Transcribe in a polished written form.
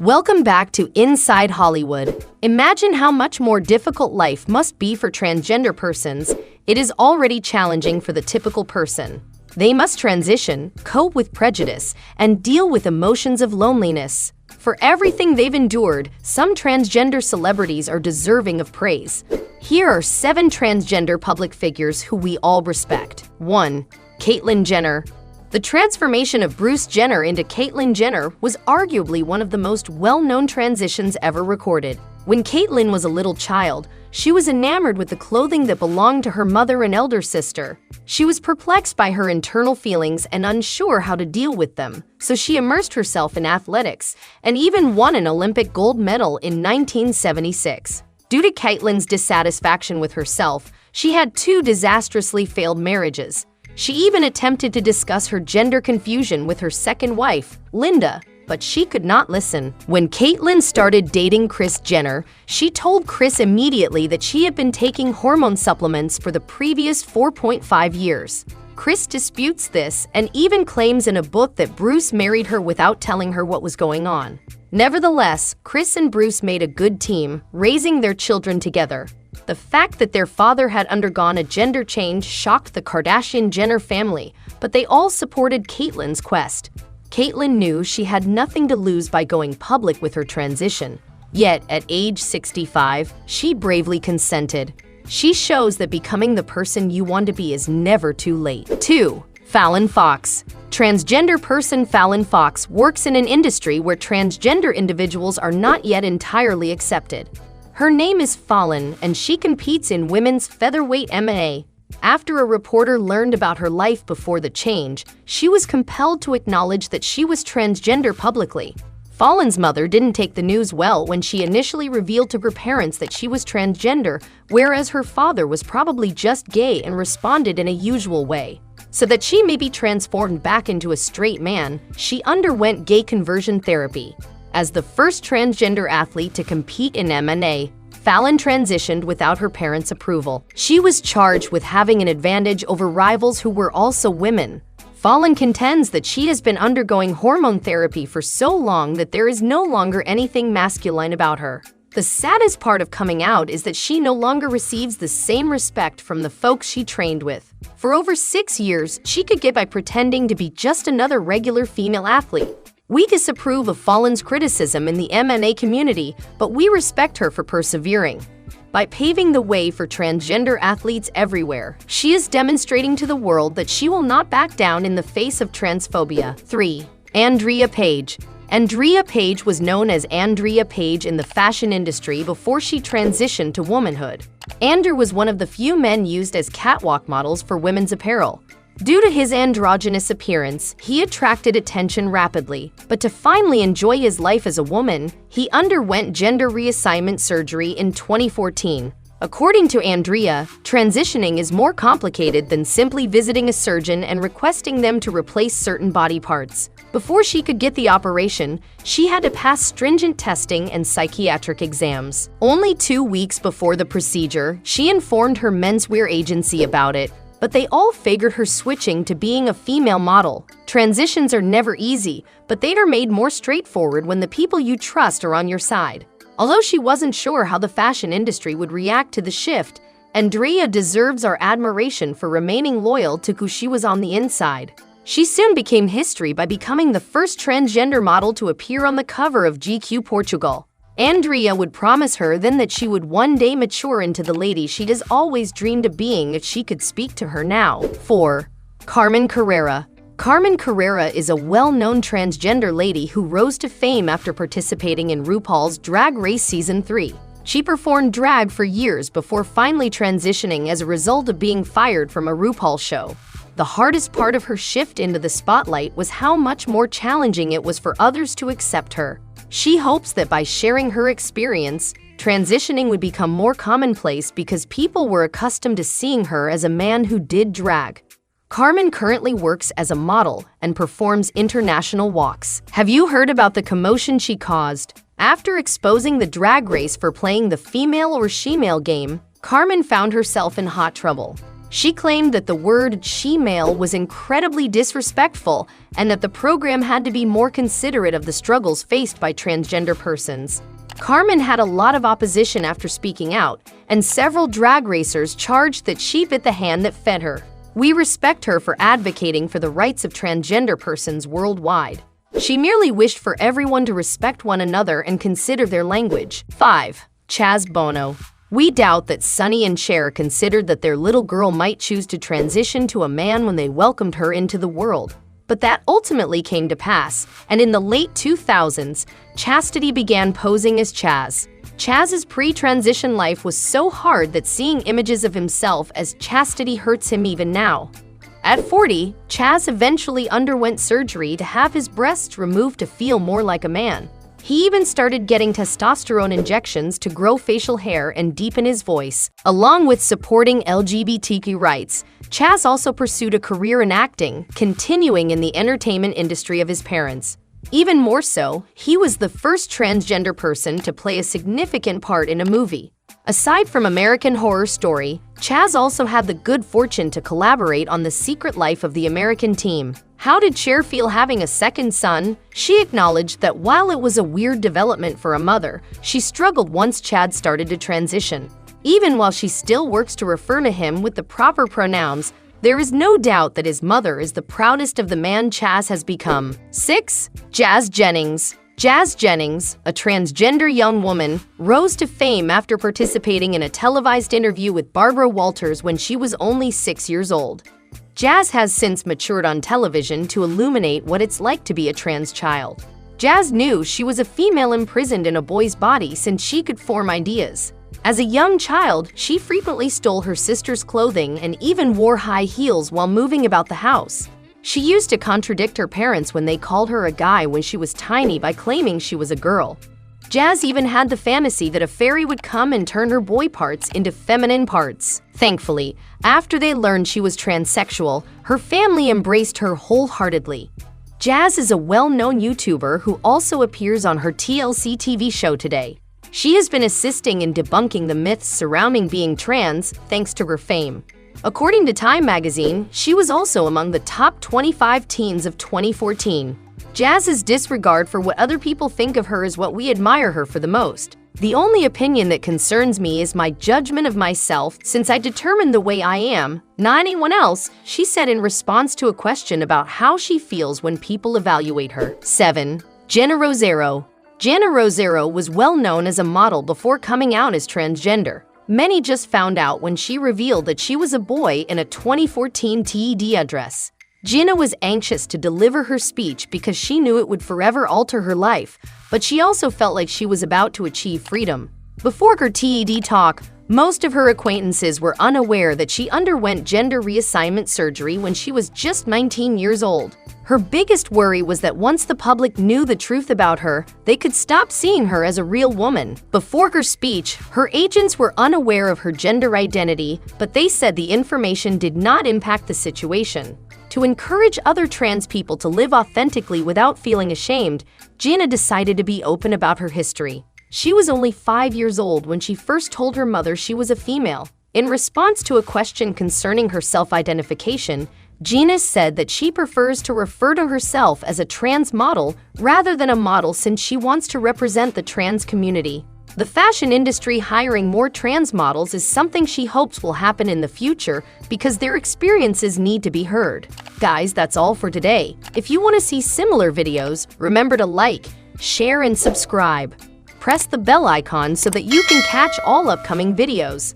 Welcome back to Inside Hollywood. Imagine how much more difficult life must be for transgender persons. It is already challenging for the typical person. They must transition, cope with prejudice, and deal with emotions of loneliness. For everything they've endured, some transgender celebrities are deserving of praise. Here are 7 transgender public figures who we all respect. 1. Caitlyn Jenner. The transformation of Bruce Jenner into Caitlyn Jenner was arguably one of the most well-known transitions ever recorded. When Caitlyn was a little child, she was enamored with the clothing that belonged to her mother and elder sister. She was perplexed by her internal feelings and unsure how to deal with them, so she immersed herself in athletics and even won an Olympic gold medal in 1976. Due to Caitlyn's dissatisfaction with herself, she had 2 disastrously failed marriages. She even attempted to discuss her gender confusion with her second wife, Linda, but she could not listen. When Caitlyn started dating Kris Jenner, she told Kris immediately that she had been taking hormone supplements for the previous 4.5 years. Kris disputes this and even claims in a book that Bruce married her without telling her what was going on. Nevertheless, Kris and Bruce made a good team, raising their children together. The fact that their father had undergone a gender change shocked the Kardashian-Jenner family, but they all supported Caitlyn's quest. Caitlyn knew she had nothing to lose by going public with her transition. Yet, at age 65, she bravely consented. She shows that becoming the person you want to be is never too late. 2. Fallon Fox. Transgender person Fallon Fox works in an industry where transgender individuals are not yet entirely accepted. Her name is Fallon, and she competes in women's featherweight MMA. After a reporter learned about her life before the change, she was compelled to acknowledge that she was transgender publicly. Fallon's mother didn't take the news well when she initially revealed to her parents that she was transgender, whereas her father was probably just gay and responded in a usual way. So that she may be transformed back into a straight man, she underwent gay conversion therapy. As the first transgender athlete to compete in MMA, Fallon transitioned without her parents' approval. She was charged with having an advantage over rivals who were also women. Fallon contends that she has been undergoing hormone therapy for so long that there is no longer anything masculine about her. The saddest part of coming out is that she no longer receives the same respect from the folks she trained with. For over 6 years, she could get by pretending to be just another regular female athlete. We disapprove of Fallon's criticism in the MMA community, but we respect her for persevering. By paving the way for transgender athletes everywhere, she is demonstrating to the world that she will not back down in the face of transphobia. 3. Andrea Page. Andrea Page was known as Andrea Page in the fashion industry before she transitioned to womanhood. Andrew was one of the few men used as catwalk models for women's apparel. Due to his androgynous appearance, he attracted attention rapidly, but to finally enjoy his life as a woman, he underwent gender reassignment surgery in 2014. According to Andrea, transitioning is more complicated than simply visiting a surgeon and requesting them to replace certain body parts. Before she could get the operation, she had to pass stringent testing and psychiatric exams. Only 2 weeks before the procedure, she informed her menswear agency about it, but they all figured her switching to being a female model. Transitions are never easy, but they are made more straightforward when the people you trust are on your side. Although she wasn't sure how the fashion industry would react to the shift, Andrea deserves our admiration for remaining loyal to who she was on the inside. She soon became history by becoming the first transgender model to appear on the cover of GQ Portugal. Andrea would promise her then that she would one day mature into the lady she has always dreamed of being if she could speak to her now. 4. Carmen Carrera. Carmen Carrera is a well-known transgender lady who rose to fame after participating in RuPaul's Drag Race Season 3. She performed drag for years before finally transitioning as a result of being fired from a RuPaul show. The hardest part of her shift into the spotlight was how much more challenging it was for others to accept her. She hopes that by sharing her experience, transitioning would become more commonplace because people were accustomed to seeing her as a man who did drag. Carmen currently works as a model and performs international walks. Have you heard about the commotion she caused? After exposing the drag race for playing the female or shemale game, Carmen found herself in hot trouble. She claimed that the word she-male was incredibly disrespectful and that the program had to be more considerate of the struggles faced by transgender persons. Carmen had a lot of opposition after speaking out, and several drag racers charged that she bit the hand that fed her. We respect her for advocating for the rights of transgender persons worldwide. She merely wished for everyone to respect one another and consider their language. 5. Chaz Bono. We doubt that Sonny and Cher considered that their little girl might choose to transition to a man when they welcomed her into the world. But that ultimately came to pass, and in the late 2000s, Chastity began posing as Chaz. Chaz's pre-transition life was so hard that seeing images of himself as Chastity hurts him even now. At 40, Chaz eventually underwent surgery to have his breasts removed to feel more like a man. He even started getting testosterone injections to grow facial hair and deepen his voice. Along with supporting LGBTQ rights, Chaz also pursued a career in acting, continuing in the entertainment industry of his parents. Even more so, he was the first transgender person to play a significant part in a movie. Aside from American Horror Story, Chaz also had the good fortune to collaborate on The Secret Life of the American Team. How did Cher feel having a second son? She acknowledged that while it was a weird development for a mother, she struggled once Chad started to transition. Even while she still works to refer to him with the proper pronouns, there is no doubt that his mother is the proudest of the man Chaz has become. 6. Jennings. Chaz Jennings, a transgender young woman, rose to fame after participating in a televised interview with Barbara Walters when she was only 6 years old. Chaz has since matured on television to illuminate what it's like to be a trans child. Chaz knew she was a female imprisoned in a boy's body since she could form ideas. As a young child, she frequently stole her sister's clothing and even wore high heels while moving about the house. She used to contradict her parents when they called her a guy when she was tiny by claiming she was a girl. Chaz even had the fantasy that a fairy would come and turn her boy parts into feminine parts. Thankfully, after they learned she was transsexual, her family embraced her wholeheartedly. Chaz is a well-known YouTuber who also appears on her TLC TV show Today. She has been assisting in debunking the myths surrounding being trans thanks to her fame. According to Time magazine, she was also among the top 25 teens of 2014. Chaz's disregard for what other people think of her is what we admire her for the most. The only opinion that concerns me is my judgment of myself since I determine the way I am, not anyone else, she said in response to a question about how she feels when people evaluate her. 7. Jenna Rosero. Jenna Rosero was well known as a model before coming out as transgender. Many just found out when she revealed that she was a boy in a 2014 TED address. Jenna was anxious to deliver her speech because she knew it would forever alter her life, but she also felt like she was about to achieve freedom. Before her TED talk, most of her acquaintances were unaware that she underwent gender reassignment surgery when she was just 19 years old. Her biggest worry was that once the public knew the truth about her, they could stop seeing her as a real woman. Before her speech, her agents were unaware of her gender identity, but they said the information did not impact the situation. To encourage other trans people to live authentically without feeling ashamed, Jenna decided to be open about her history. She was only 5 years old when she first told her mother she was a female. In response to a question concerning her self-identification, Jenna said that she prefers to refer to herself as a trans model rather than a model since she wants to represent the trans community. The fashion industry hiring more trans models is something she hopes will happen in the future because their experiences need to be heard. Guys, that's all for today. If you want to see similar videos, remember to like, share, and subscribe. Press the bell icon so that you can catch all upcoming videos.